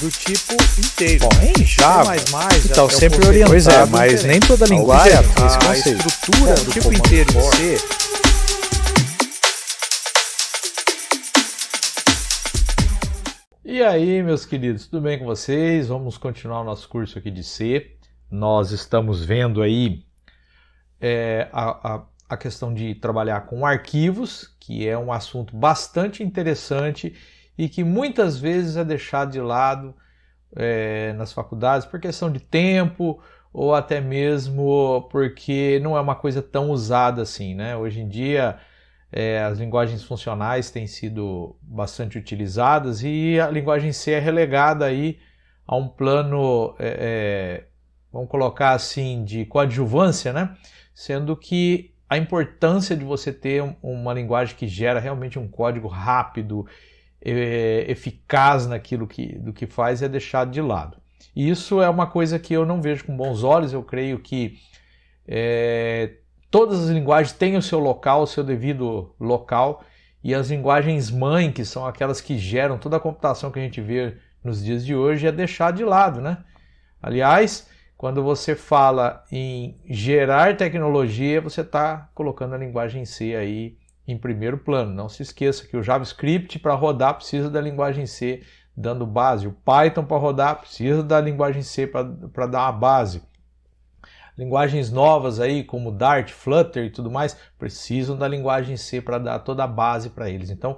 do tipo inteiro. Bom, em Java, então sempre orientado, pois é, mas nem toda linguagem tem esse conceito. A estrutura do tipo inteiro em C. E aí, meus queridos, tudo bem com vocês? Vamos continuar o nosso curso aqui de C. Nós estamos vendo aí a questão de trabalhar com arquivos, que é um assunto bastante interessante e que muitas vezes é deixado de lado nas faculdades por questão de tempo ou até mesmo porque não é uma coisa tão usada assim, né? Hoje em dia as linguagens funcionais têm sido bastante utilizadas e a linguagem C é relegada aí a um plano, vamos colocar assim, de coadjuvância, né? Sendo que a importância de você ter uma linguagem que gera realmente um código rápido, eficaz naquilo do que faz é deixado de lado. E isso é uma coisa que eu não vejo com bons olhos. Eu creio que todas as linguagens têm o seu local, o seu devido local, e as linguagens mãe, que são aquelas que geram toda a computação que a gente vê nos dias de hoje, é deixado de lado, né? Aliás, quando você fala em gerar tecnologia, você está colocando a linguagem C aí em primeiro plano. Não se esqueça que o JavaScript para rodar precisa da linguagem C dando base. O Python para rodar precisa da linguagem C para dar a base. Linguagens novas aí como Dart, Flutter e tudo mais precisam da linguagem C para dar toda a base para eles. Então,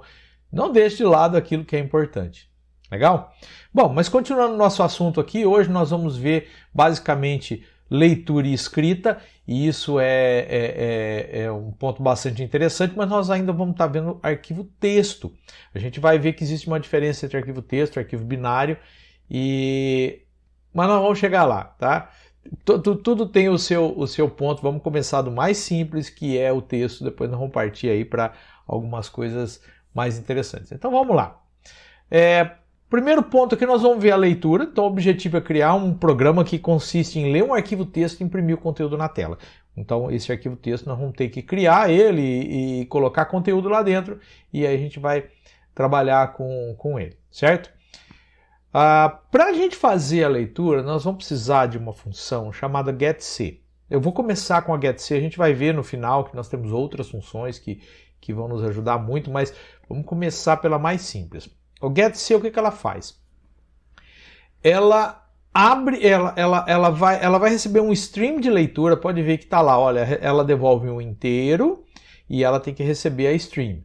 não deixe de lado aquilo que é importante. Legal? Bom, mas continuando o nosso assunto aqui, hoje nós vamos ver basicamente leitura e escrita, e isso é um ponto bastante interessante, mas nós ainda vamos estar vendo arquivo texto. A gente vai ver que existe uma diferença entre arquivo texto e arquivo binário, mas nós vamos chegar lá, tá? Tudo tem o seu ponto. Vamos começar do mais simples, que é o texto, depois nós vamos partir aí para algumas coisas mais interessantes. Então vamos lá. Primeiro ponto aqui nós vamos ver a leitura. Então o objetivo é criar um programa que consiste em ler um arquivo texto e imprimir o conteúdo na tela. Então esse arquivo texto nós vamos ter que criar ele e colocar conteúdo lá dentro, e aí a gente vai trabalhar com ele, certo? Para a gente fazer a leitura, nós vamos precisar de uma função chamada getC. Eu vou começar com a getC, a gente vai ver no final que nós temos outras funções que vão nos ajudar muito, mas vamos começar pela mais simples. O getC, o que ela faz? Ela vai receber um stream de leitura, pode ver que está lá, olha, ela devolve um inteiro e ela tem que receber a stream.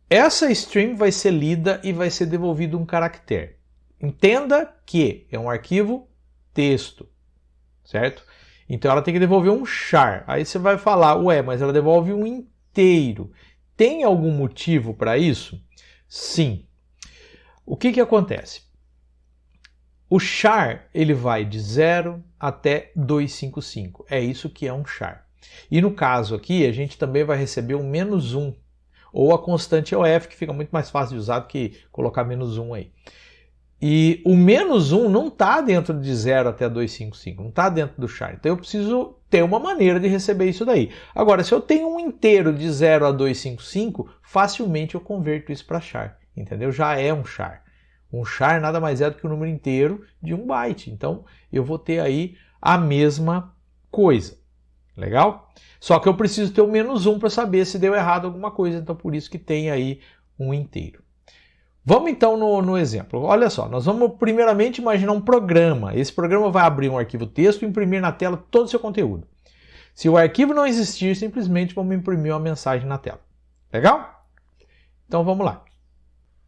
Essa stream vai ser lida e vai ser devolvido um caractere. Entenda que é um arquivo texto, certo? Então ela tem que devolver um char. Aí você vai falar, ué, mas ela devolve um inteiro. Tem algum motivo para isso? Sim. O que acontece? O char ele vai de 0 até 255. É isso que é um char. E no caso aqui, a gente também vai receber um -1. Ou a constante OF, que fica muito mais fácil de usar do que colocar -1 aí. E o -1 não está dentro de 0 até 255, não está dentro do char. Então eu preciso ter uma maneira de receber isso daí. Agora, se eu tenho um inteiro de 0 a 255, facilmente eu converto isso para char, entendeu? Já é um char. Um char nada mais é do que o número inteiro de 1 byte. Então eu vou ter aí a mesma coisa. Legal? Só que eu preciso ter o -1 para saber se deu errado alguma coisa, então por isso que tem aí um inteiro. Vamos então no exemplo. Olha só, nós vamos primeiramente imaginar um programa. Esse programa vai abrir um arquivo texto e imprimir na tela todo o seu conteúdo. Se o arquivo não existir, simplesmente vamos imprimir uma mensagem na tela. Legal? Então vamos lá.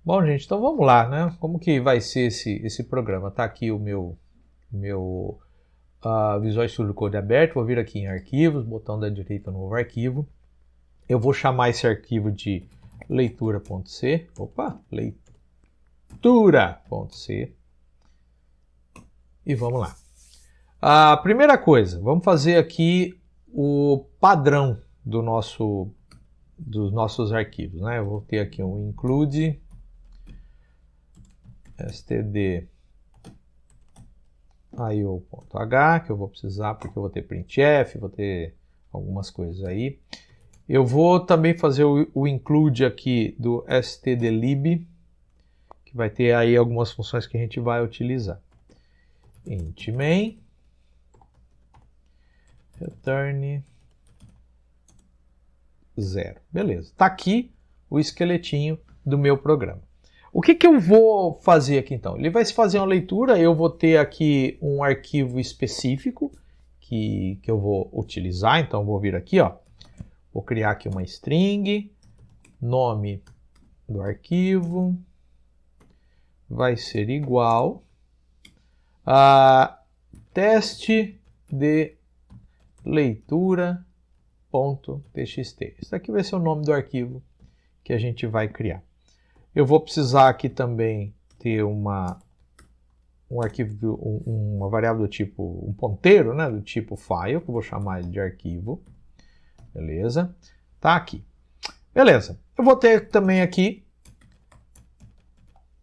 Bom, gente, então vamos lá, né? Como que vai ser esse programa? Tá aqui o meu Visual Studio Code aberto, vou vir aqui em arquivos, botão da direita, novo arquivo. Eu vou chamar esse arquivo de leitura.c. Opa, leitura.c. E vamos lá. A primeira coisa, vamos fazer aqui o padrão dos nossos arquivos, né? Eu vou ter aqui um include std io.h, que eu vou precisar porque eu vou ter printf, vou ter algumas coisas aí. Eu vou também fazer o include aqui do stdlib, que que vai ter aí algumas funções que a gente vai utilizar. Int main, return 0. Beleza, está aqui o esqueletinho do meu programa. O que eu vou fazer aqui então? Ele vai fazer uma leitura, eu vou ter aqui um arquivo específico que eu vou utilizar, então eu vou vir aqui, ó, vou criar aqui uma string, nome do arquivo vai ser igual a teste de leitura.txt. Esse aqui vai ser o nome do arquivo que a gente vai criar. Eu vou precisar aqui também ter uma arquivo, uma variável do tipo, um ponteiro, né, do tipo file, que eu vou chamar ele de arquivo. Beleza? Tá aqui. Beleza. Eu vou ter também aqui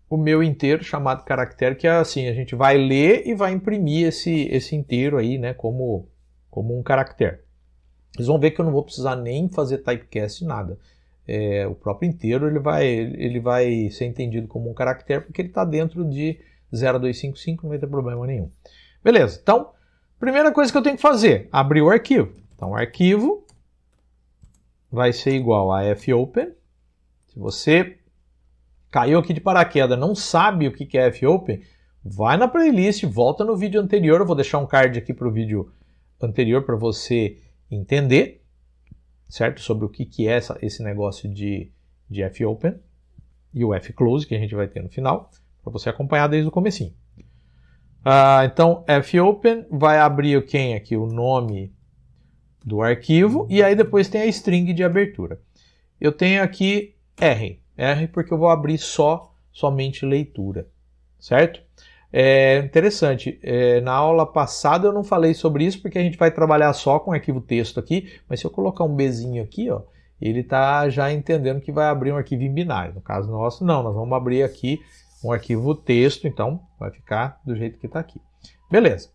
o meu inteiro chamado caractere, que é assim, a gente vai ler e vai imprimir esse inteiro aí, né, como um caractere. Vocês vão ver que eu não vou precisar nem fazer typecast, nada. O próprio inteiro ele vai ser entendido como um caractere porque ele está dentro de 0255, não vai ter problema nenhum. Beleza, então, primeira coisa que eu tenho que fazer, abrir o arquivo. Então, o arquivo vai ser igual a fopen. Se você caiu aqui de paraquedas, não sabe o que é fopen, vai na playlist, volta no vídeo anterior, eu vou deixar um card aqui para o vídeo anterior para você entender, certo? Sobre o que é esse negócio de fopen e o fclose que a gente vai ter no final, para você acompanhar desde o comecinho. Então, fopen vai abrir quem aqui? O nome do arquivo, e aí depois tem a string de abertura. Eu tenho aqui R porque eu vou abrir somente leitura, certo? Interessante, na aula passada eu não falei sobre isso porque a gente vai trabalhar só com arquivo texto aqui, mas se eu colocar um Bzinho aqui, ó, ele está já entendendo que vai abrir um arquivo em binário. No caso nosso, não, nós vamos abrir aqui um arquivo texto, então vai ficar do jeito que está aqui. Beleza.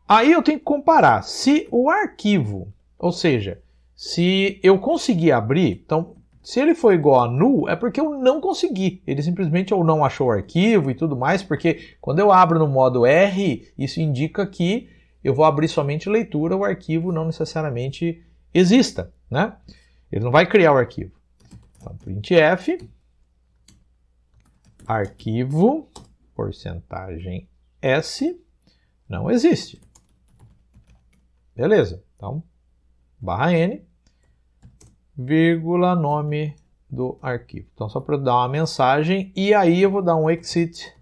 Aí eu tenho que comparar se o arquivo, ou seja, se eu conseguir abrir, então se ele for igual a null, é porque eu não consegui. Ele simplesmente ou não achou o arquivo e tudo mais, porque quando eu abro no modo R, isso indica que eu vou abrir somente leitura, o arquivo não necessariamente exista, né? Ele não vai criar o arquivo. Então, printf, arquivo, porcentagem S, não existe. Beleza, então, /n, vírgula, nome do arquivo. Então, só para dar uma mensagem, e aí eu vou dar um exit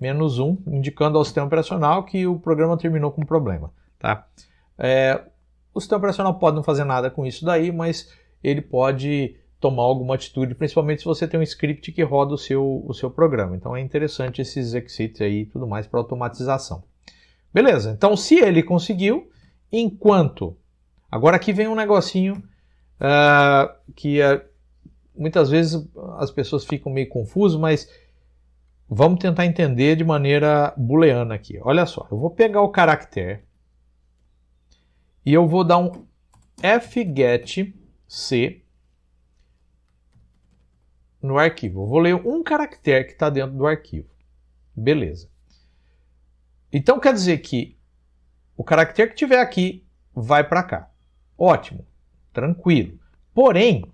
-1, indicando ao sistema operacional que o programa terminou com problema. Tá? O sistema operacional pode não fazer nada com isso daí, mas ele pode tomar alguma atitude, principalmente se você tem um script que roda o seu programa. Então, é interessante esses exits aí e tudo mais para automatização. Beleza, então se ele conseguiu, enquanto... Agora aqui vem um negocinho que muitas vezes as pessoas ficam meio confusas, mas vamos tentar entender de maneira booleana aqui. Olha só, eu vou pegar o caractere e eu vou dar um fgetC no arquivo. Eu vou ler um caractere que está dentro do arquivo. Beleza. Então quer dizer que o caractere que tiver aqui vai para cá. Ótimo, tranquilo. Porém,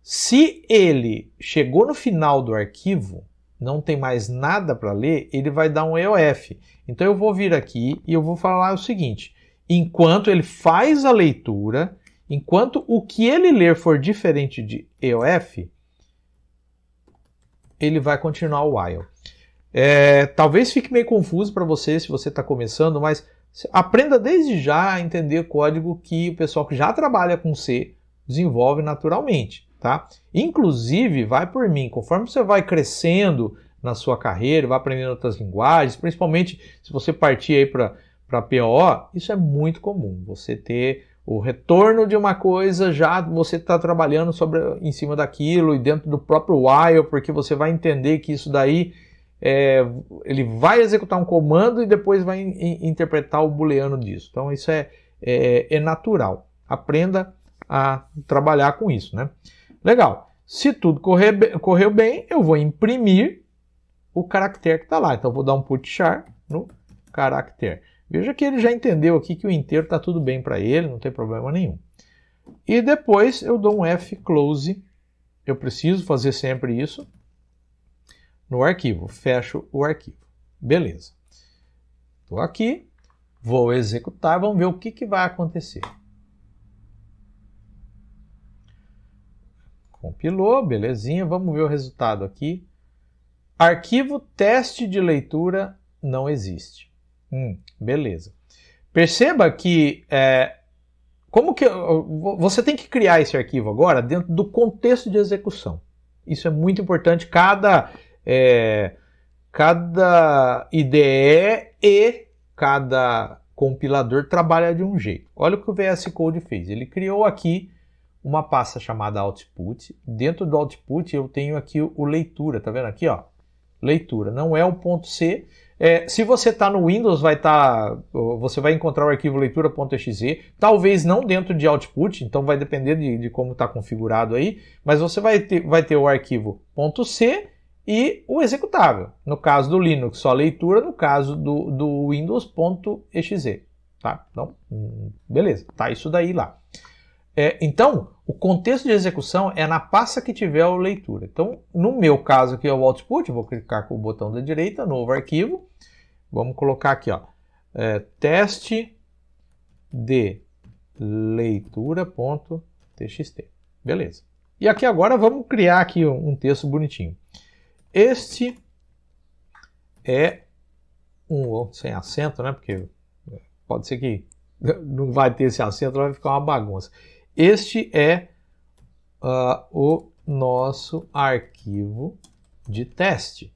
se ele chegou no final do arquivo, não tem mais nada para ler, ele vai dar um EOF. Então eu vou vir aqui e eu vou falar o seguinte: enquanto ele faz a leitura, enquanto o que ele ler for diferente de EOF, ele vai continuar o while. Talvez fique meio confuso para você se você está começando, mas aprenda desde já a entender código que o pessoal que já trabalha com C desenvolve naturalmente, tá? Inclusive, vai por mim, conforme você vai crescendo na sua carreira, vai aprendendo outras linguagens, principalmente se você partir aí para PO, isso é muito comum, você ter o retorno de uma coisa, já você está trabalhando em cima daquilo e dentro do próprio while, porque você vai entender que isso daí ele vai executar um comando e depois vai interpretar o booleano disso. Então isso é natural. Aprenda a trabalhar com isso, né? Legal. Se tudo correu bem, eu vou imprimir o caractere que está lá. Então, vou dar um put char no caractere. Veja que ele já entendeu aqui que o inteiro está tudo bem para ele, não tem problema nenhum. E depois eu dou um F close. Eu preciso fazer sempre isso no arquivo. Fecho o arquivo. Beleza. Estou aqui. Vou executar. Vamos ver o que vai acontecer. Compilou. Belezinha. Vamos ver o resultado aqui. Arquivo teste de leitura não existe. Beleza. Perceba que como que você tem que criar esse arquivo agora dentro do contexto de execução. Isso é muito importante. Cada IDE e cada compilador trabalha de um jeito. Olha o que o VS Code fez. Ele criou aqui uma pasta chamada output. Dentro do output eu tenho aqui o leitura. Tá vendo aqui, ó? Leitura. Não é o .c. Se você está no Windows, você vai encontrar o arquivo leitura.exe, talvez não dentro de output, então vai depender de como está configurado aí, mas você vai ter o arquivo .c e o executável. No caso do Linux, só leitura, no caso do Windows, .exe. Tá? Então, beleza, tá isso daí lá. Então, o contexto de execução é na pasta que tiver o leitura. Então, no meu caso aqui é o output, vou clicar com o botão da direita, novo arquivo. Vamos colocar aqui, ó, teste de leitura.txt. Beleza. E aqui agora vamos criar aqui um texto bonitinho. Este é sem acento, né? Porque pode ser que não vai ter esse acento, vai ficar uma bagunça. Este é o nosso arquivo de teste.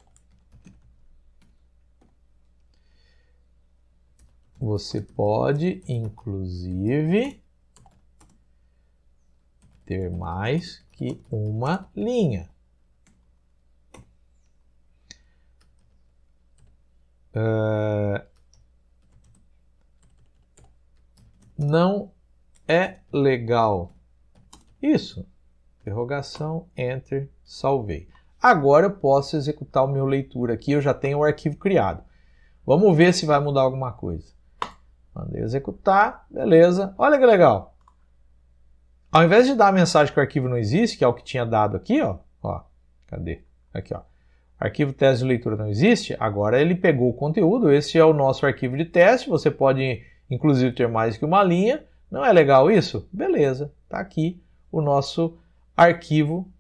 Você pode, inclusive, ter mais que uma linha. Não é legal isso. Interrogação, enter, salvei. Agora eu posso executar o meu leitura aqui, eu já tenho o arquivo criado. Vamos ver se vai mudar alguma coisa. Mandei executar, beleza. Olha que legal. Ao invés de dar a mensagem que o arquivo não existe, que é o que tinha dado aqui, ó, cadê? Aqui, ó. Arquivo teste de leitura não existe, agora ele pegou o conteúdo, esse é o nosso arquivo de teste, você pode inclusive ter mais que uma linha. Não é legal isso? Beleza, tá aqui o nosso arquivo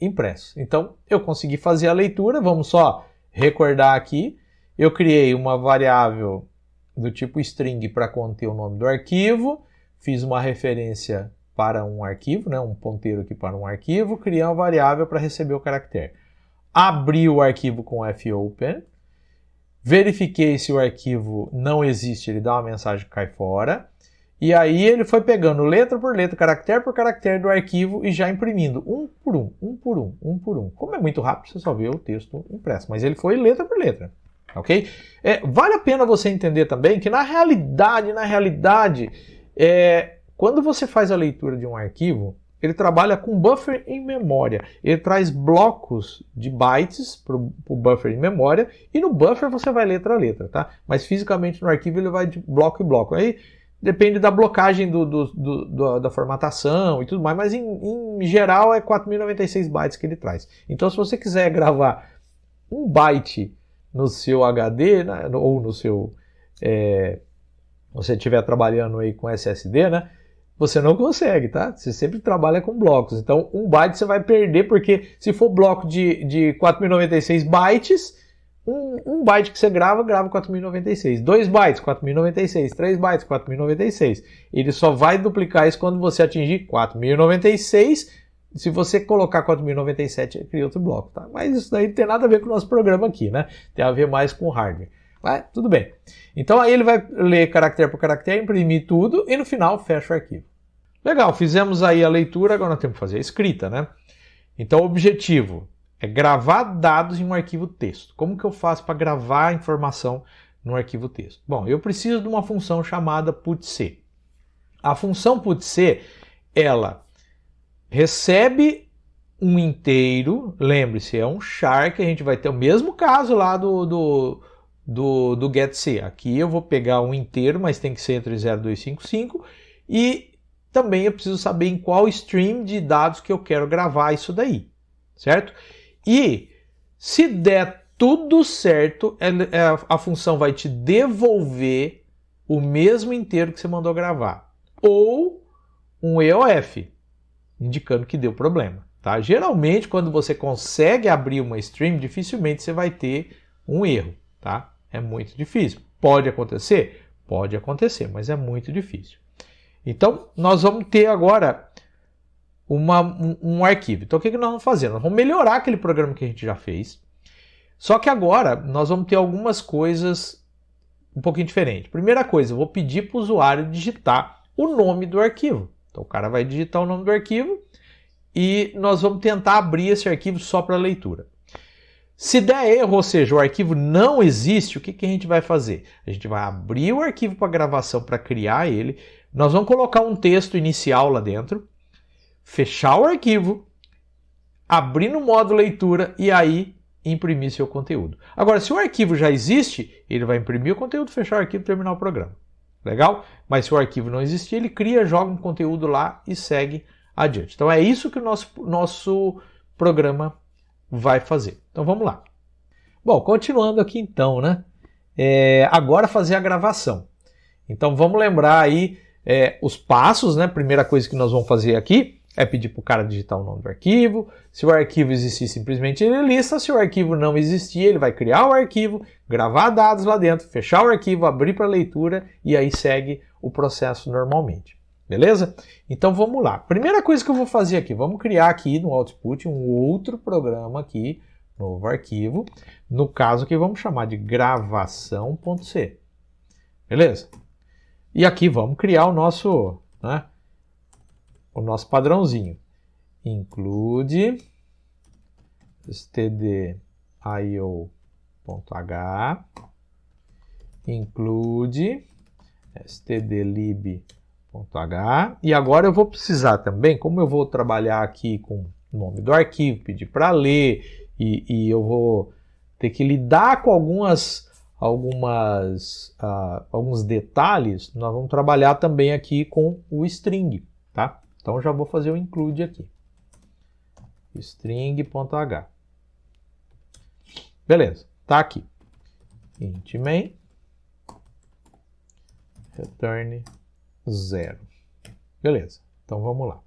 impresso. Então, eu consegui fazer a leitura, vamos só recordar aqui. Eu criei uma variável do tipo string para conter o nome do arquivo, fiz uma referência para um arquivo, né, um ponteiro aqui para um arquivo, criei uma variável para receber o caractere. Abri o arquivo com fopen, verifiquei se o arquivo não existe, ele dá uma mensagem que cai fora, e aí ele foi pegando letra por letra, caractere por caractere do arquivo e já imprimindo um por um, um por um, um por um. Como é muito rápido, você só vê o texto impresso, mas ele foi letra por letra. Ok? Vale a pena você entender também que na realidade, quando você faz a leitura de um arquivo, ele trabalha com buffer em memória. Ele traz blocos de bytes para o buffer em memória e no buffer você vai letra a letra, tá? Mas fisicamente no arquivo ele vai de bloco em bloco. Aí depende da blocagem da formatação e tudo mais, mas em geral é 4096 bytes que ele traz. Então se você quiser gravar um byte no seu HD, né, ou no seu... você estiver trabalhando aí com SSD, né? Você não consegue, tá? Você sempre trabalha com blocos. Então, 1 byte você vai perder, porque se for bloco de 4096 bytes, 1 byte que você grava 4096. 2 bytes, 4096. 3 bytes, 4096. Ele só vai duplicar isso quando você atingir 4096. Se você colocar 4097, cria outro bloco, tá? Mas isso daí não tem nada a ver com o nosso programa aqui, né? Tem a ver mais com o hardware. Mas tudo bem. Então aí ele vai ler caractere por caractere, imprimir tudo e no final fecha o arquivo. Legal, fizemos aí a leitura, agora nós temos que fazer a escrita, né? Então o objetivo é gravar dados em um arquivo texto. Como que eu faço para gravar informação no arquivo texto? Bom, eu preciso de uma função chamada putC. A função putC, ela recebe um inteiro, lembre-se, é um char que a gente vai ter o mesmo caso lá do getC. Aqui eu vou pegar um inteiro, mas tem que ser entre 0 e 255, e também eu preciso saber em qual stream de dados que eu quero gravar isso daí, certo? E se der tudo certo, a função vai te devolver o mesmo inteiro que você mandou gravar, ou um EOF, indicando que deu problema. Tá? Geralmente, quando você consegue abrir uma stream, dificilmente você vai ter um erro. Tá? É muito difícil. Pode acontecer? Pode acontecer, mas é muito difícil. Então, nós vamos ter agora um arquivo. Então, o que nós vamos fazer? Nós vamos melhorar aquele programa que a gente já fez. Só que agora, nós vamos ter algumas coisas um pouquinho diferentes. Primeira coisa, eu vou pedir para o usuário digitar o nome do arquivo. Então, o cara vai digitar o nome do arquivo e nós vamos tentar abrir esse arquivo só para leitura. Se der erro, ou seja, o arquivo não existe, o que a gente vai fazer? A gente vai abrir o arquivo para gravação para criar ele, nós vamos colocar um texto inicial lá dentro, fechar o arquivo, abrir no modo leitura e aí imprimir seu conteúdo. Agora, se o arquivo já existe, ele vai imprimir o conteúdo, fechar o arquivo e terminar o programa. Legal? Mas se o arquivo não existir, ele cria, joga um conteúdo lá e segue adiante. Então é isso que o nosso programa vai fazer. Então vamos lá. Bom, continuando aqui então, né? Agora fazer a gravação. Então vamos lembrar aí os passos, né? Primeira coisa que nós vamos fazer aqui é pedir para o cara digitar o nome do arquivo. Se o arquivo existir, simplesmente ele lista. Se o arquivo não existir, ele vai criar o arquivo, gravar dados lá dentro, fechar o arquivo, abrir para leitura e aí segue o processo normalmente. Beleza? Então vamos lá. Primeira coisa que eu vou fazer aqui, vamos criar aqui no Output um outro programa aqui, novo arquivo. No caso aqui vamos chamar de gravação.c. Beleza? E aqui vamos criar o nosso, né, o nosso padrãozinho. Include stdio.h, include stdlib.h, e agora eu vou precisar também, como eu vou trabalhar aqui com o nome do arquivo, pedir para ler, e eu vou ter que lidar com alguns detalhes, nós vamos trabalhar também aqui com o string, tá? Então já vou fazer o include aqui. String.h. Beleza, tá aqui. Int main return 0. Beleza, então vamos lá.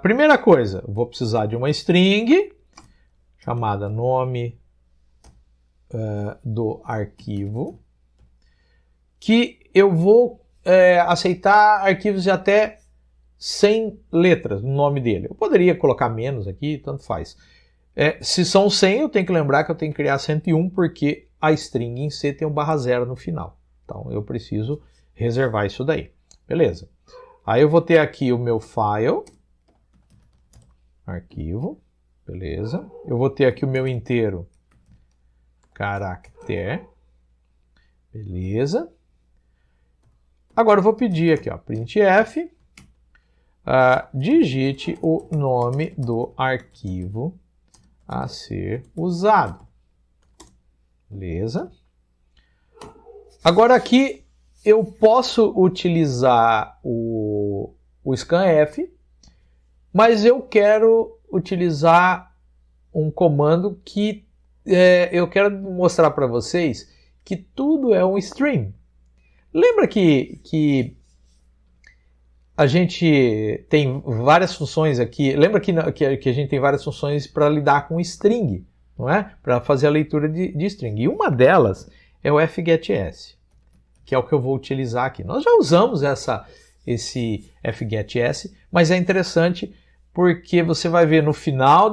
Primeira coisa, vou precisar de uma string chamada nome do arquivo, que eu vou aceitar arquivos de até 100 letras no nome dele. Eu poderia colocar menos aqui, tanto faz. Se são 100, eu tenho que lembrar que eu tenho que criar 101, porque a string em C tem um /0 no final. Então eu preciso reservar isso daí. Beleza. Aí eu vou ter aqui o meu file, arquivo, beleza. Eu vou ter aqui o meu inteiro, caractere, beleza. Agora eu vou pedir aqui, ó, printf, digite o nome do arquivo a ser usado. Beleza? Agora aqui eu posso utilizar o scanf, mas eu quero utilizar um comando que eu quero mostrar para vocês que tudo é um stream. Lembra que a gente tem várias funções aqui? Lembra que a gente tem várias funções para lidar com string, não é? Para fazer a leitura de string. E uma delas é o fgetS, que é o que eu vou utilizar aqui. Nós já usamos esse fgetS, mas é interessante porque você vai ver no final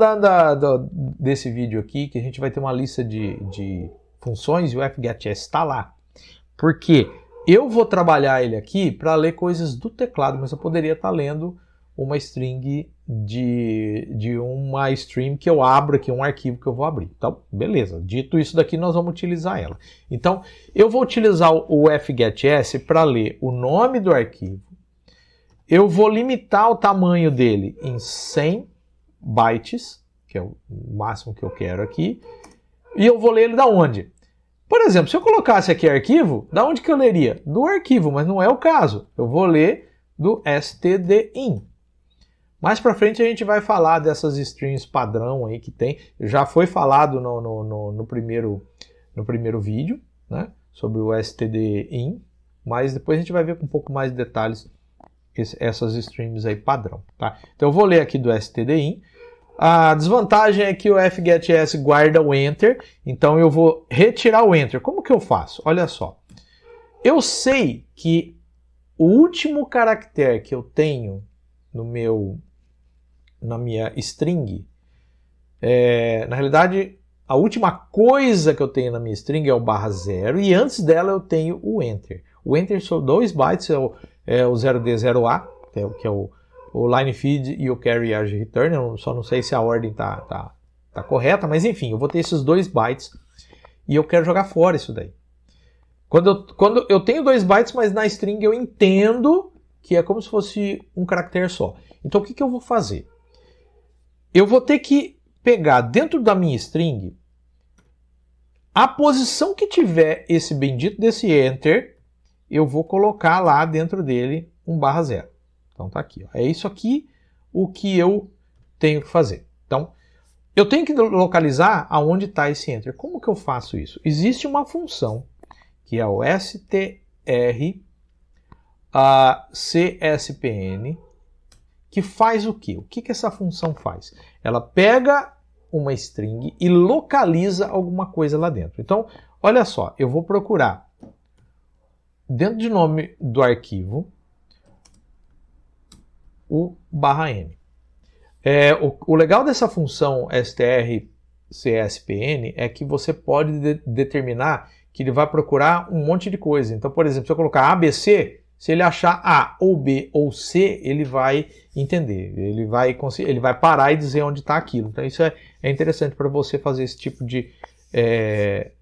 desse vídeo aqui que a gente vai ter uma lista de funções e o fgetS está lá. Por quê? Eu vou trabalhar ele aqui para ler coisas do teclado, mas eu poderia estar lendo uma string de uma stream que eu abro aqui, um arquivo que eu vou abrir. Então, beleza. Dito isso daqui, nós vamos utilizar ela. Então, eu vou utilizar o fgetS para ler o nome do arquivo eu vou limitar o tamanho dele em 100 bytes, que é o máximo que eu quero aqui, e eu vou ler ele da onde? Por exemplo, se eu colocasse aqui arquivo, da onde que eu leria? Do arquivo, mas não é o caso. Eu vou ler do stdin. Mais para frente a gente vai falar dessas strings padrão aí que tem. Já foi falado no primeiro vídeo, né, sobre o stdin, mas depois a gente vai ver com um pouco mais de detalhes essas strings aí padrão. Tá? Então eu vou ler aqui do stdin. A desvantagem é que o fgets guarda o enter, então eu vou retirar o enter. Como que eu faço? Olha só. Eu sei que o último caractere que eu tenho na minha string, na realidade, a última coisa que eu tenho na minha string é o /0 e antes dela eu tenho o enter. O enter são 2 bytes, é o 0D0A, que é o line feed e o carry age return. Eu só não sei se a ordem tá correta, mas enfim, eu vou ter esses 2 bytes e eu quero jogar fora isso daí. Quando eu tenho 2 bytes, mas na string eu entendo que é como se fosse um caractere só. Então o que eu vou fazer? Eu vou ter que pegar dentro da minha string a posição que tiver esse bendito desse enter, eu vou colocar lá dentro dele um /0. Então tá aqui. Ó. É isso aqui o que eu tenho que fazer. Então, eu tenho que localizar aonde está esse enter. Como que eu faço isso? Existe uma função que é o strcspn, que faz o quê? O que essa função faz? Ela pega uma string e localiza alguma coisa lá dentro. Então, olha só, eu vou procurar dentro de nome do arquivo o /n. O legal dessa função strcspn é que você pode determinar que ele vai procurar um monte de coisa. Então, por exemplo, se eu colocar ABC, se ele achar A ou B ou C, ele vai entender, ele vai parar e dizer onde está aquilo. Então isso é interessante para você fazer esse tipo de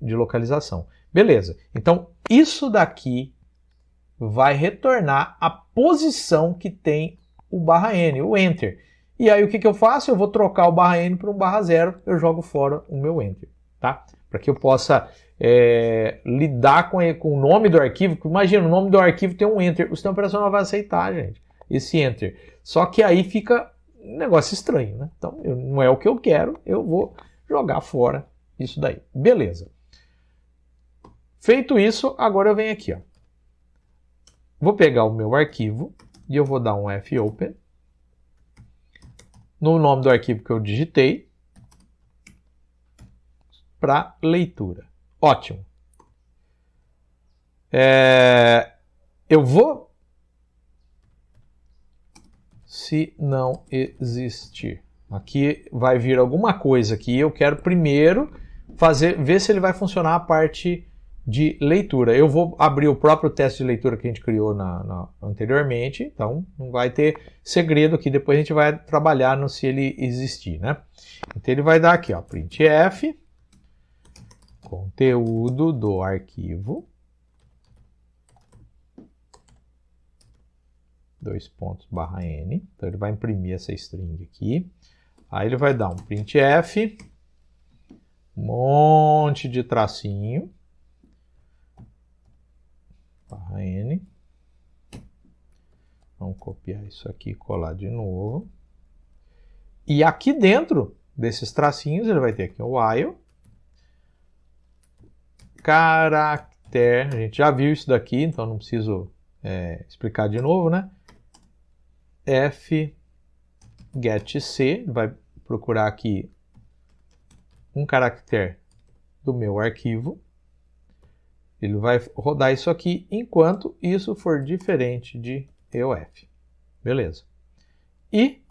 localização. Beleza, então isso daqui vai retornar a posição que tem o /n, o enter. E aí o que eu faço? Eu vou trocar o /n para um /0, eu jogo fora o meu enter, tá? Para que eu possa lidar com o nome do arquivo. Imagina, o nome do arquivo tem um enter, o sistema operacional vai aceitar, gente, esse enter. Só que aí fica um negócio estranho, né? Então não é o que eu quero, eu vou jogar fora isso daí. Beleza. Feito isso, agora eu venho aqui, ó. Vou pegar o meu arquivo e eu vou dar um fopen no nome do arquivo que eu digitei para leitura. Ótimo. Eu vou, se não existir, aqui vai vir alguma coisa que eu quero primeiro ver se ele vai funcionar a parte de leitura. Eu vou abrir o próprio teste de leitura que a gente criou anteriormente, então não vai ter segredo aqui, depois a gente vai trabalhar no se ele existir, né? Então ele vai dar aqui, ó, printf, conteúdo do arquivo, (n). Então ele vai imprimir essa string aqui. Aí ele vai dar um printf, um monte de tracinho, (n). Vamos copiar isso aqui e colar de novo. E aqui dentro desses tracinhos ele vai ter aqui o while, caractere, a gente já viu isso daqui, então não preciso explicar de novo, né? fgetC, vai procurar aqui um caractere do meu arquivo, ele vai rodar isso aqui enquanto isso for diferente de EOF. Beleza. E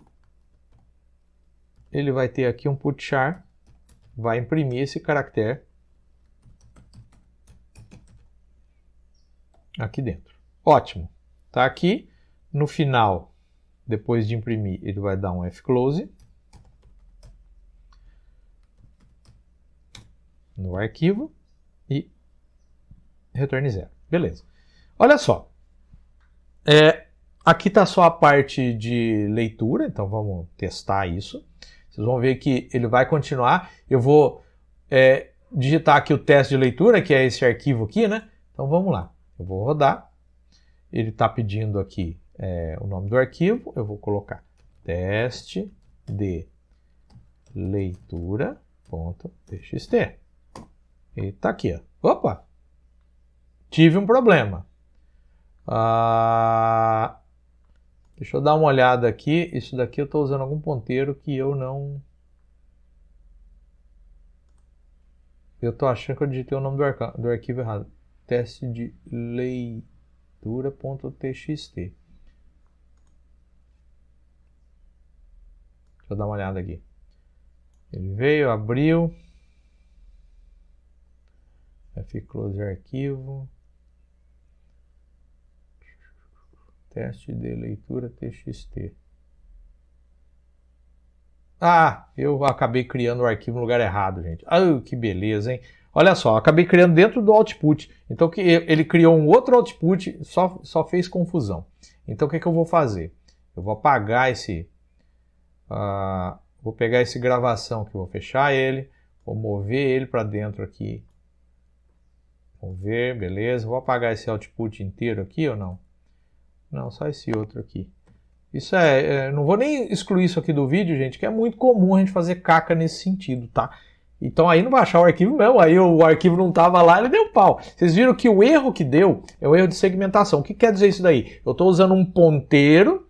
ele vai ter aqui um putchar, vai imprimir esse caractere aqui dentro. Ótimo. Tá aqui. No final, depois de imprimir, ele vai dar um fclose no arquivo e retorne 0. Beleza. Olha só. aqui está só a parte de leitura, então vamos testar isso. Vocês vão ver que ele vai continuar. Eu vou digitar aqui o teste de leitura, que é esse arquivo aqui, né? Então vamos lá. Eu vou rodar. Ele está pedindo aqui o nome do arquivo. Eu vou colocar teste de leitura.txt. E está aqui, ó. Opa! Tive um problema. Deixa eu dar uma olhada aqui. Isso daqui eu estou usando algum ponteiro que eu não... Eu estou achando que eu digitei o nome do arquivo errado. Teste de leitura.txt. Deixa eu dar uma olhada aqui. Ele veio, abriu. Fclose arquivo. Teste de leitura txt. Eu acabei criando o arquivo no lugar errado, gente. Que beleza, hein? Olha só, acabei criando dentro do output. Então ele criou um outro output, só fez confusão. Então o que eu vou fazer? Eu vou apagar esse... vou pegar esse gravação aqui, vou fechar ele, vou mover ele para dentro aqui. Mover, beleza. Vou apagar esse output inteiro aqui ou não? Não, só esse outro aqui. Isso não vou nem excluir isso aqui do vídeo, gente, que é muito comum a gente fazer caca nesse sentido, tá? Então aí não vai achar o arquivo mesmo, aí o arquivo não estava lá, ele deu pau. Vocês viram que o erro que deu é o erro de segmentação. O que quer dizer isso daí? Eu estou usando um ponteiro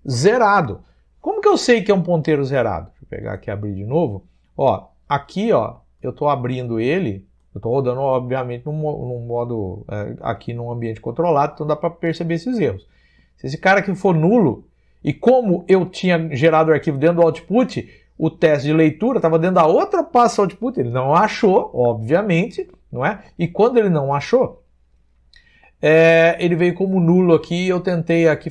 zerado. Como que eu sei que é um ponteiro zerado? Deixa eu pegar aqui e abrir de novo. Ó, aqui, ó, eu estou abrindo ele, eu estou rodando, obviamente, num modo, aqui num ambiente controlado, então dá para perceber esses erros. Se esse cara aqui for nulo, e como eu tinha gerado o arquivo dentro do output, o teste de leitura estava dentro da outra pasta output, ele não achou, obviamente, não é? E quando ele não achou, ele veio como nulo aqui, eu tentei aqui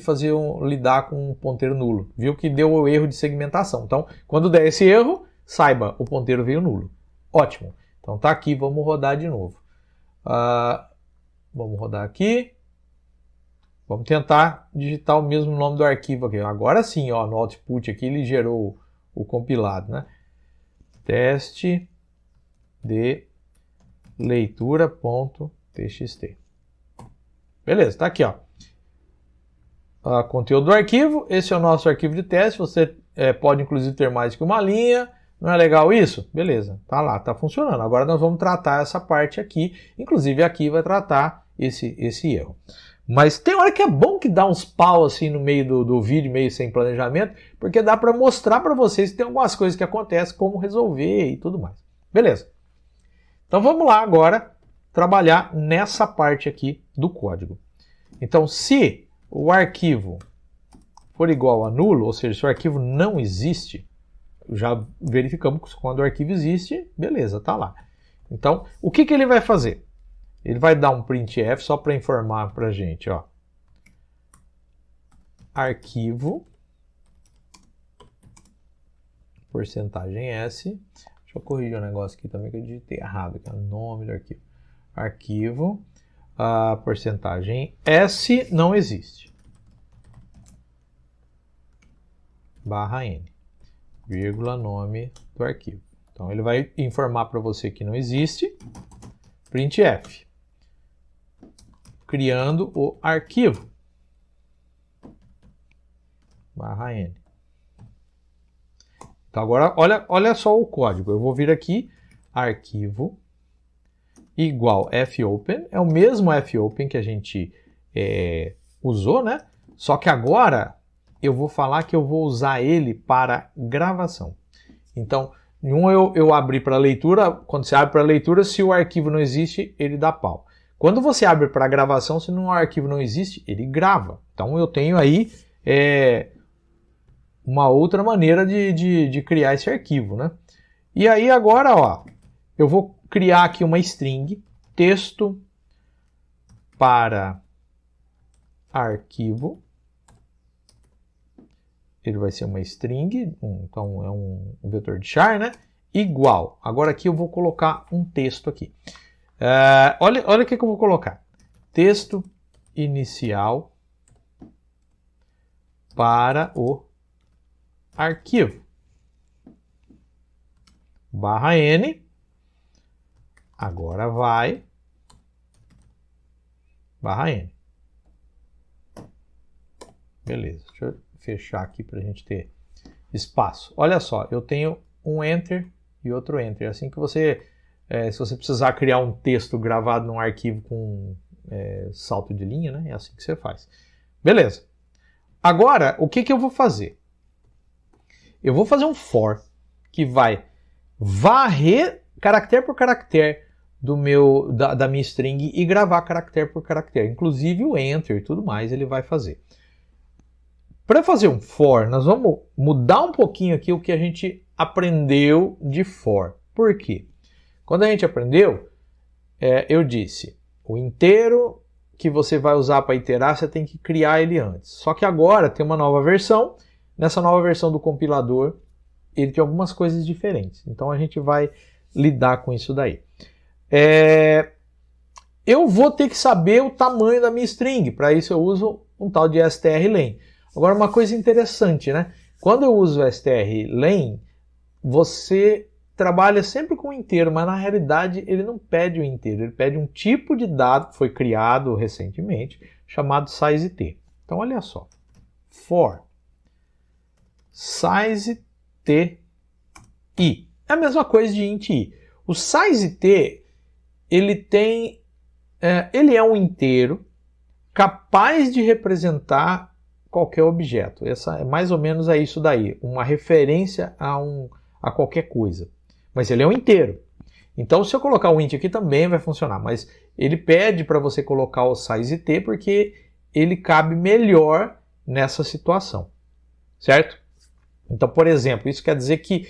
lidar com um ponteiro nulo. Viu que deu o erro de segmentação. Então, quando der esse erro, saiba, o ponteiro veio nulo. Ótimo. Então tá aqui, vamos rodar de novo. Vamos rodar aqui. Vamos tentar digitar o mesmo nome do arquivo aqui. Agora sim, ó, no output aqui ele gerou o compilado, né? Teste de leitura.txt. Beleza, tá aqui, ó. Conteúdo do arquivo. Esse é o nosso arquivo de teste. Você pode inclusive ter mais que uma linha. Não é legal isso? Beleza, tá lá, tá funcionando. Agora nós vamos tratar essa parte aqui. Inclusive aqui vai tratar esse erro. Mas tem hora que é bom que dá uns pau assim no meio do vídeo, meio sem planejamento, porque dá para mostrar para vocês que tem algumas coisas que acontecem, como resolver e tudo mais. Beleza. Então vamos lá agora trabalhar nessa parte aqui do código. Então se o arquivo for igual a nulo, ou seja, se o arquivo não existe, já verificamos que quando o arquivo existe, beleza, tá lá. Então, o que ele vai fazer? Ele vai dar um printf só para informar para a gente, ó. Arquivo, porcentagem S. Deixa eu corrigir um negócio aqui também que eu digitei errado, que é o nome do arquivo. Arquivo, porcentagem S não existe. Barra N. Vírgula, nome do arquivo. Então ele vai informar para você que não existe, printf, criando o arquivo, barra N. Então agora olha só o código, eu vou vir aqui, arquivo, igual fopen, é o mesmo fopen que a gente usou, né? Só que agora eu vou falar que eu vou usar ele para gravação. Então, eu abri para leitura, quando você abre para leitura, se o arquivo não existe, ele dá pau. Quando você abre para gravação, se o arquivo não existe, ele grava. Então eu tenho aí uma outra maneira de criar esse arquivo, né? E aí agora, ó, eu vou criar aqui uma string, texto para arquivo. Ele vai ser uma string, então é um vetor de char, né? Igual. Agora aqui eu vou colocar um texto aqui. Olha o que eu vou colocar. Texto inicial para o arquivo. Barra N. Agora vai. Barra N. Beleza. Deixa eu fechar aqui para a gente ter espaço. Olha só, eu tenho um Enter e outro Enter. Assim que você, se você precisar criar um texto gravado num arquivo com salto de linha, né? É assim que você faz. Beleza. Agora, o que eu vou fazer? Eu vou fazer um for que vai varrer caractere por caractere da minha string e gravar caractere por caractere. Inclusive o enter e tudo mais ele vai fazer. Para fazer um for, nós vamos mudar um pouquinho aqui o que a gente aprendeu de for. Por quê? Quando a gente aprendeu, eu disse, o inteiro que você vai usar para iterar, você tem que criar ele antes. Só que agora tem uma nova versão. Nessa nova versão do compilador, ele tem algumas coisas diferentes. Então a gente vai lidar com isso daí. Eu vou ter que saber o tamanho da minha string. Para isso eu uso um tal de strlen. Agora uma coisa interessante, né? Quando eu uso strlen, você trabalha sempre com o inteiro, mas na realidade ele não pede o inteiro. Ele pede um tipo de dado que foi criado recentemente, chamado sizeT. Então olha só. For sizeT i. É a mesma coisa de int i. O sizeT, ele é um inteiro capaz de representar qualquer objeto. Mais ou menos é isso daí, uma referência a qualquer coisa. Mas ele é um inteiro. Então, se eu colocar o int aqui também vai funcionar, mas ele pede para você colocar o sizeT porque ele cabe melhor nessa situação, certo? Então, por exemplo, isso quer dizer que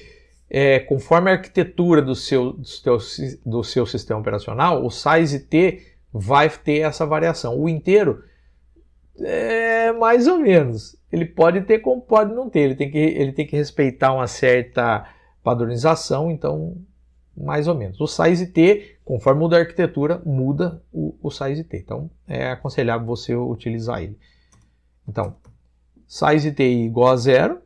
conforme a arquitetura do seu sistema operacional, o sizeT vai ter essa variação. O inteiro mais ou menos. Ele pode ter como pode não ter. Ele tem que respeitar uma certa padronização, então mais ou menos. O sizeT, conforme muda a arquitetura, muda o sizeT. Então é aconselhável você utilizar ele. Então, sizeT igual a 0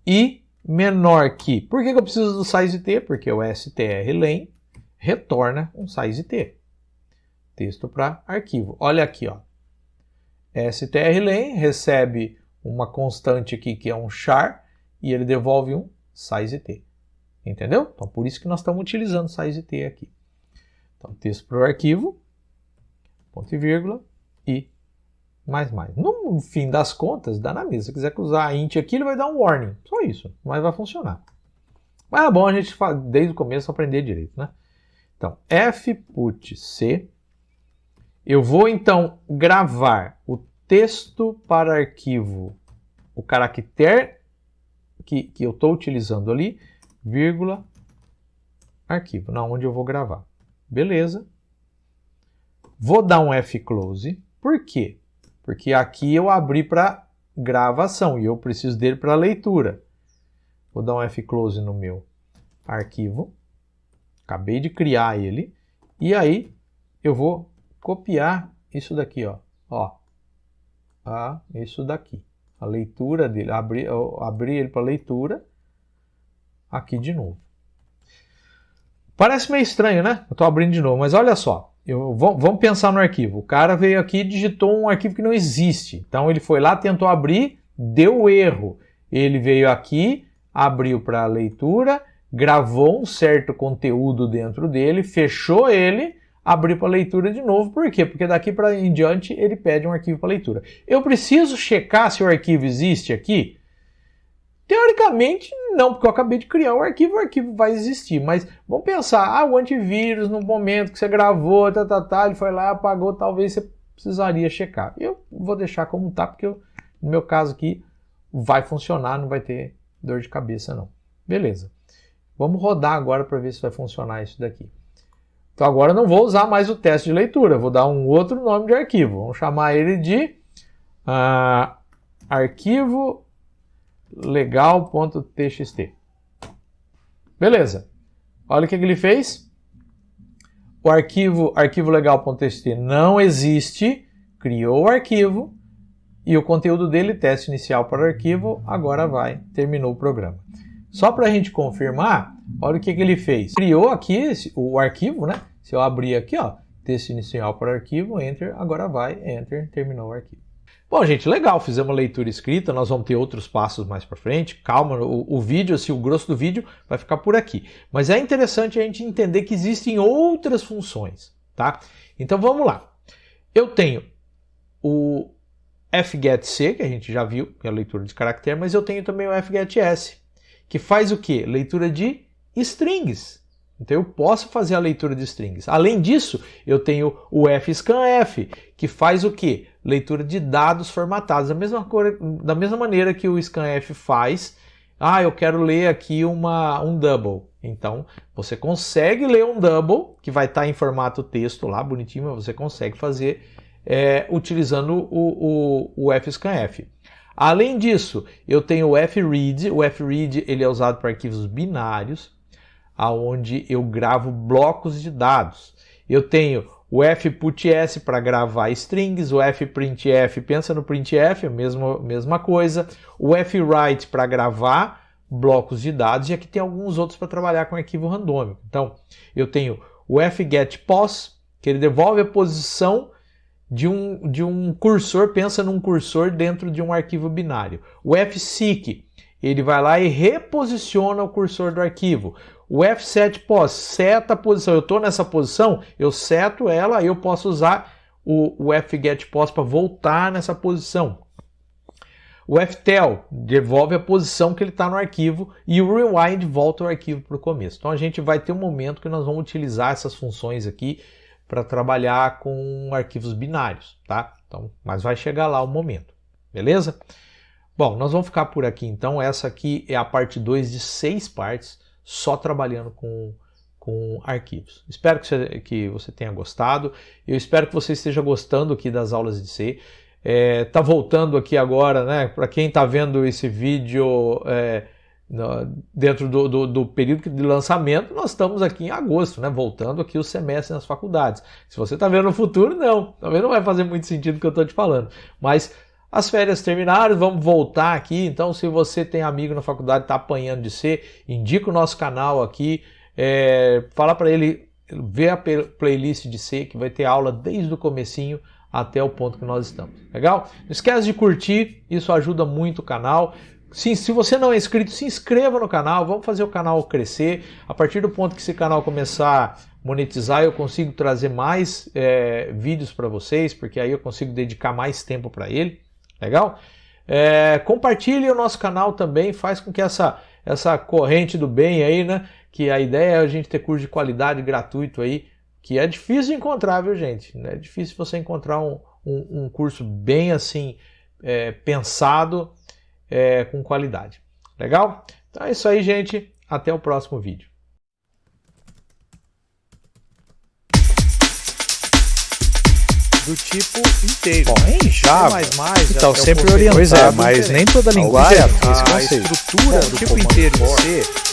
e menor que. Por que eu preciso do sizeT? Porque o strlen retorna um sizeT. Texto para arquivo. Olha aqui, ó. strlen recebe uma constante aqui que é um char e ele devolve um sizeT. Entendeu? Então por isso que nós estamos utilizando sizeT aqui. Então texto para o arquivo, ponto e vírgula e mais. No fim das contas, dá na mesma. Se você quiser usar int aqui, ele vai dar um warning. Só isso, mas vai funcionar. Mas é bom a gente desde o começo aprender direito, né? Então fputc. Eu vou então gravar o texto para arquivo, o caractere que eu estou utilizando ali, vírgula, arquivo, onde eu vou gravar. Beleza. Vou dar um fclose. Por quê? Porque aqui eu abri para gravação e eu preciso dele para leitura. Vou dar um fclose no meu arquivo. Acabei de criar ele. E aí eu vou copiar isso daqui, isso daqui. A leitura dele, abrir ele para leitura, aqui de novo. Parece meio estranho, né? Eu estou abrindo de novo, mas olha só. Vamos pensar no arquivo. O cara veio aqui e digitou um arquivo que não existe. Então ele foi lá, tentou abrir, deu erro. Ele veio aqui, abriu para leitura, gravou um certo conteúdo dentro dele, fechou ele, abriu para leitura de novo. Por quê? Porque daqui para em diante ele pede um arquivo para leitura. Eu preciso checar se o arquivo existe aqui? Teoricamente não, porque eu acabei de criar o arquivo vai existir. Mas vamos pensar, o antivírus no momento que você gravou, ele foi lá, apagou, talvez você precisaria checar. Eu vou deixar como está, porque no meu caso aqui vai funcionar, não vai ter dor de cabeça não. Beleza. Vamos rodar agora para ver se vai funcionar isso daqui. Então agora eu não vou usar mais o teste de leitura, vou dar um outro nome de arquivo. Vamos chamar ele de arquivo legal.txt. Beleza. Olha o que ele fez. O arquivo legal.txt não existe, criou o arquivo E o conteúdo dele, teste inicial para o arquivo, agora vai, terminou o programa. Só para a gente confirmar, olha o que ele fez. Criou aqui o arquivo, né? Se eu abrir aqui, ó, texto inicial para o arquivo, Enter, agora vai, Enter, terminou o arquivo. Bom, gente, legal, fizemos a leitura escrita, nós vamos ter outros passos mais para frente. Calma, o vídeo, assim, o grosso do vídeo vai ficar por aqui. Mas é interessante a gente entender que existem outras funções, tá? Então vamos lá. Eu tenho o fgetC, que a gente já viu, que é a leitura de caractere, mas eu tenho também o fgetS, que faz o quê? Leitura de strings. Então eu posso fazer a leitura de strings. Além disso, eu tenho o fscanf, que faz o quê? Leitura de dados formatados. Da mesma maneira que o scanf faz, eu quero ler aqui um double. Então você consegue ler um double, que vai estar em formato texto lá, bonitinho, mas você consegue fazer utilizando o fscanf. Além disso, eu tenho o fread. O fread ele é usado para arquivos binários, aonde eu gravo blocos de dados. Eu tenho o fputs para gravar strings, o fprintf, pensa no printf, a mesma coisa, o fwrite para gravar blocos de dados, e aqui tem alguns outros para trabalhar com arquivo randômico. Então, eu tenho o fgetPos, que ele devolve a posição de um cursor, pensa num cursor dentro de um arquivo binário. O fseek, ele vai lá e reposiciona o cursor do arquivo. O fsetPos seta a posição. Eu estou nessa posição, eu seto ela, eu posso usar o fgetPos para voltar nessa posição. O ftel devolve a posição que ele está no arquivo e o rewind volta o arquivo para o começo. Então a gente vai ter um momento que nós vamos utilizar essas funções aqui para trabalhar com arquivos binários, tá? Então, mas vai chegar lá o momento, beleza? Bom, nós vamos ficar por aqui então. Essa aqui é a parte 2 de 6 partes, só trabalhando com arquivos. Espero que você tenha gostado. Eu espero que você esteja gostando aqui das aulas de C. Tá voltando aqui agora, né? Para quem está vendo esse vídeo dentro do período de lançamento, nós estamos aqui em agosto, né? Voltando aqui o semestre nas faculdades. Se você está vendo no futuro, não. Talvez não vai fazer muito sentido o que eu estou te falando. Mas as férias terminaram, vamos voltar aqui. Então, se você tem amigo na faculdade que está apanhando de C, indica o nosso canal aqui. Fala para ele ver a playlist de C, que vai ter aula desde o comecinho até o ponto que nós estamos. Legal? Não esquece de curtir, isso ajuda muito o canal. Sim, se você não é inscrito, se inscreva no canal, vamos fazer o canal crescer. A partir do ponto que esse canal começar a monetizar, eu consigo trazer mais vídeos para vocês, porque aí eu consigo dedicar mais tempo para ele. Legal? Compartilhe o nosso canal também, faz com que essa corrente do bem aí, né? Que a ideia é a gente ter curso de qualidade gratuito aí, que é difícil de encontrar, viu, gente? É difícil você encontrar um curso bem assim, pensado, com qualidade. Legal? Então é isso aí, gente. Até o próximo vídeo. Do tipo inteiro. Bom, em Java, então sempre orientado. Pois mas nem toda linguagem tem esse a conceito. estrutura do tipo inteiro em C